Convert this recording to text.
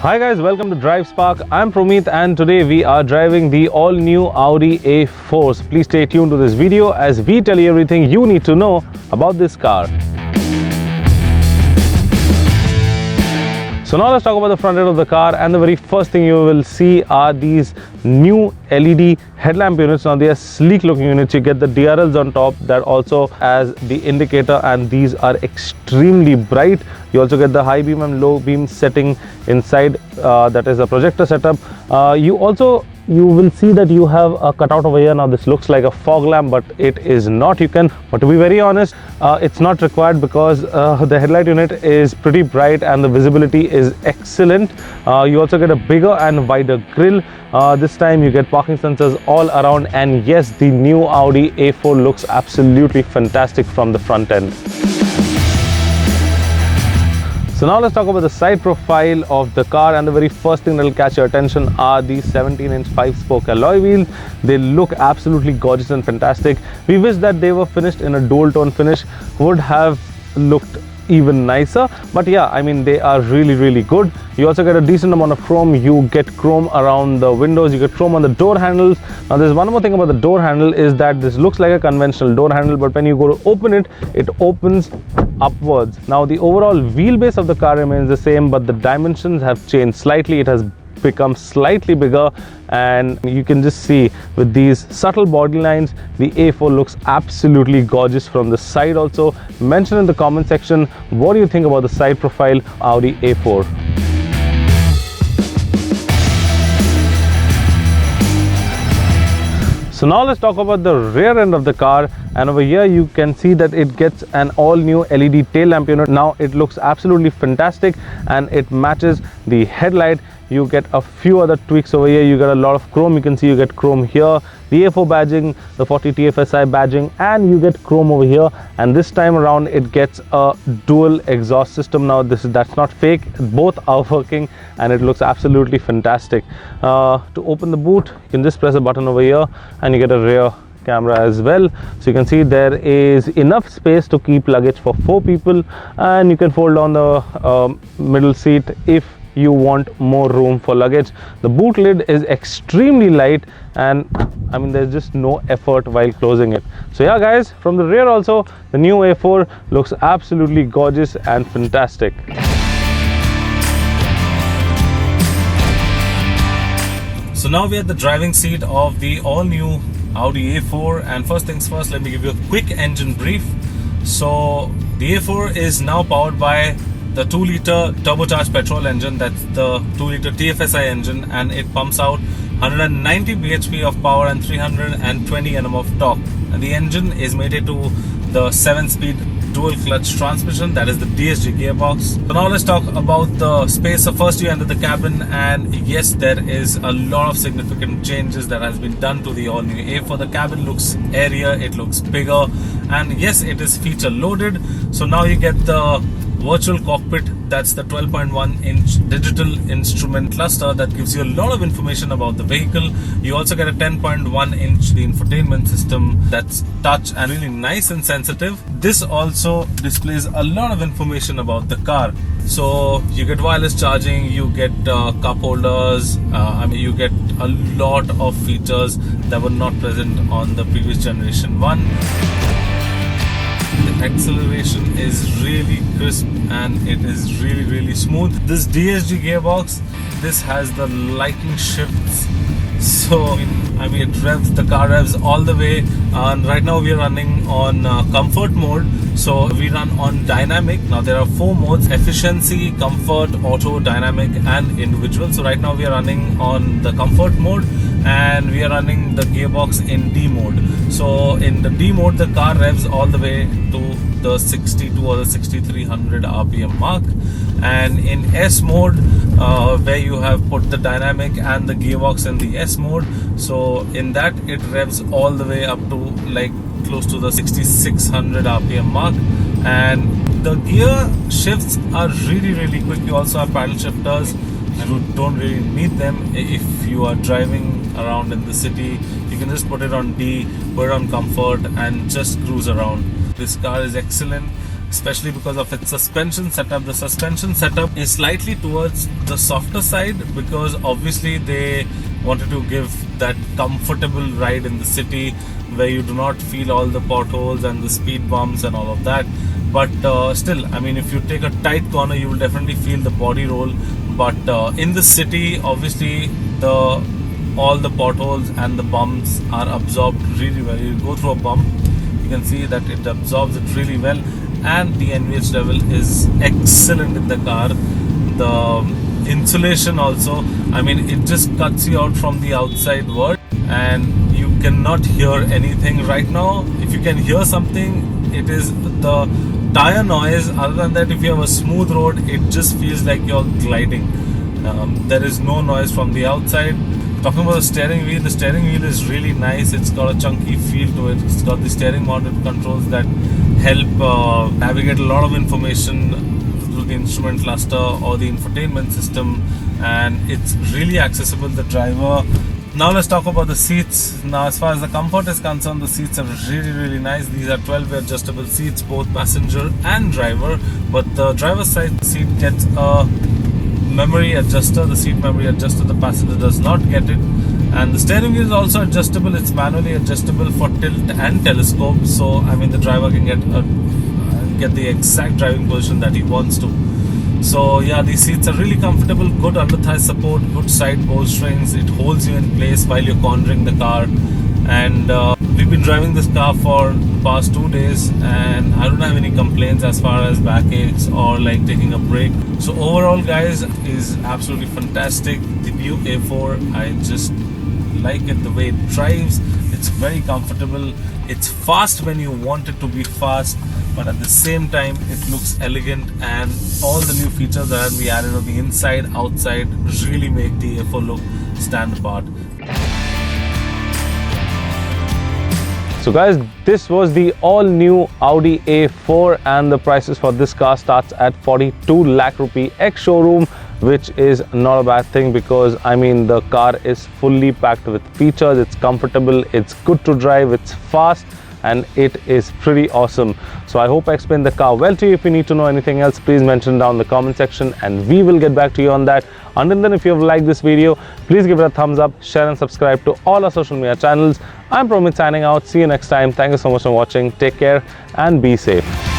Hi guys, welcome to DriveSpark. I'm Promeet and today we are driving the all-new Audi A4. So please stay tuned to this video as we tell you everything you need to know about this car. So now let's talk about the front end of the car, and the very first thing you will see are these new LED headlamp units. Now they are sleek looking units. You get the DRLs on top that also as the indicator, and these are extremely bright. You also get the high beam and low beam setting inside, that is a projector setup. You will see that you have a cutout over here. Now this looks like a fog lamp, but it is not. But to be very honest, it's not required because the headlight unit is pretty bright and the visibility is excellent. You also get a bigger and wider grille. This time you get parking sensors all around, and yes, the new Audi A4 looks absolutely fantastic from the front end. So now let's talk about the side profile of the car, and the very first thing that will catch your attention are these 17-inch 5-spoke alloy wheels. They look absolutely gorgeous and fantastic. We wish that they were finished in a dual tone finish, would have looked even nicer, but yeah, I mean, they are really good. You also get a decent amount of chrome. You get chrome around the windows, you get chrome on the door handles. Now there's one more thing about the door handle, is that this looks like a conventional door handle, but when you go to open it, it opens upwards. Now the overall wheelbase of the car remains the same, but the dimensions have changed slightly. It has become slightly bigger, and you can just see with these subtle body lines, the A4 looks absolutely gorgeous from the side. Also mention in the comment section what do you think about the side profile Audi A4. So now let's talk about the rear end of the car, and over here you can see that it gets an all new LED tail lamp unit. Now it looks absolutely fantastic and it matches the headlight. You get a few other tweaks over here. You get a lot of chrome. You can see you get chrome here, the A4 badging, the 40 TFSI badging, and you get chrome over here. And this time around it gets a dual exhaust system. Now that's not fake, both are working and it looks absolutely fantastic. To open the boot, you can just press a button over here and you get a rear camera as well. So you can see there is enough space to keep luggage for 4 people, and you can fold down the middle seat if you want more room for luggage. The boot lid is extremely light, and I mean, there's just no effort while closing it. So yeah guys, from the rear also, the new A4 looks absolutely gorgeous and fantastic. So now we're at the driving seat of the all-new Audi A4, and first things first, let me give you a quick engine brief. So the A4 is now powered by the 2-liter turbocharged petrol engine. That's the 2-liter TFSI engine, and it pumps out 190 bhp of power and 320 Nm of torque. And the engine is mated to the 7-speed dual clutch transmission, that is the DSG gearbox. So now let's talk about the space. So first you enter the cabin, and yes, there is a lot of significant changes that has been done to the all new A4. The cabin looks airier, it looks bigger, and yes, it is feature loaded. So now you get the virtual cockpit, that's the 12.1-inch digital instrument cluster that gives you a lot of information about the vehicle. You also get a 10.1-inch infotainment system that's touch and really nice and sensitive. This also displays a lot of information about the car. So you get wireless charging, you get cup holders, you get a lot of features that were not present on the previous generation one. The acceleration is really crisp and it is really smooth. This DSG gearbox, this has the lighting shifts, so I mean it revs, the car revs all the way. And right now we are running on comfort mode, so we run on dynamic. Now there are 4 modes: efficiency, comfort, auto, dynamic and individual. So right now we are running on the comfort mode, and we are running the gearbox in D mode. So in the D mode, the car revs all the way to the 62 or the 6300 RPM mark, and in S mode, where you have put the dynamic and the gearbox in the S mode, so in that it revs all the way up to like close to the 6600 RPM mark, and the gear shifts are really quick. You also have paddle shifters. You don't really need them if you are driving around in the city. You can just put it on D, put it on comfort and just cruise around. This car is excellent. especially because of its suspension setup. The suspension setup is slightly towards the softer side because obviously they wanted to give that comfortable ride in the city where you do not feel all the potholes and the speed bumps and all of that. But still, I mean, if you take a tight corner, you will definitely feel the body roll. But in the city, obviously, all the potholes and the bumps are absorbed really well. You go through a bump, you can see that it absorbs it really well, and the NVH level is excellent in the car. The insulation also, I mean, it just cuts you out from the outside world and you cannot hear anything right now. If you can hear something, it is the tire noise. Other than that, if you have a smooth road, it just feels like you're gliding. There is no noise from the outside. Talking about the steering wheel is really nice. It's got a chunky feel to it. It's got the steering mounted controls that help navigate a lot of information through the instrument cluster or the infotainment system, and it's really accessible to the driver. Now let's talk about the seats. Now, as far as the comfort is concerned, the seats are really nice. These are 12-way adjustable seats, both passenger and driver, but the driver's side seat gets a memory adjuster, the seat memory adjuster. The passenger does not get it. And the steering wheel is also adjustable. It's manually adjustable for tilt and telescope, so I mean the driver can get the exact driving position that he wants to. So yeah, these seats are really comfortable, good under thigh support, good side bolsterings. It holds you in place while you're cornering the car. And we've been driving this car for the past 2 days and I don't have any complaints as far as backaches or like taking a break. So overall, guys, is absolutely fantastic. The new A4, I just like it the way it drives. It's very comfortable. It's fast when you want it to be fast, but at the same time it looks elegant, and all the new features that have been added on the inside, outside really make the A4 look stand apart. So guys, this was the all new Audi A4 and the prices for this car starts at 42 lakh rupee ex showroom, which is not a bad thing because I mean the car is fully packed with features. It's comfortable, it's good to drive, it's fast, and it is pretty awesome. So I hope I explained the car well to you. If you need to know anything else, please mention down in the comment section and we will get back to you on that. Until then, if you have liked this video, please give it a thumbs up, share and subscribe to all our social media channels. I'm Promit signing out. See you next time. Thank you so much for watching. Take care and be safe.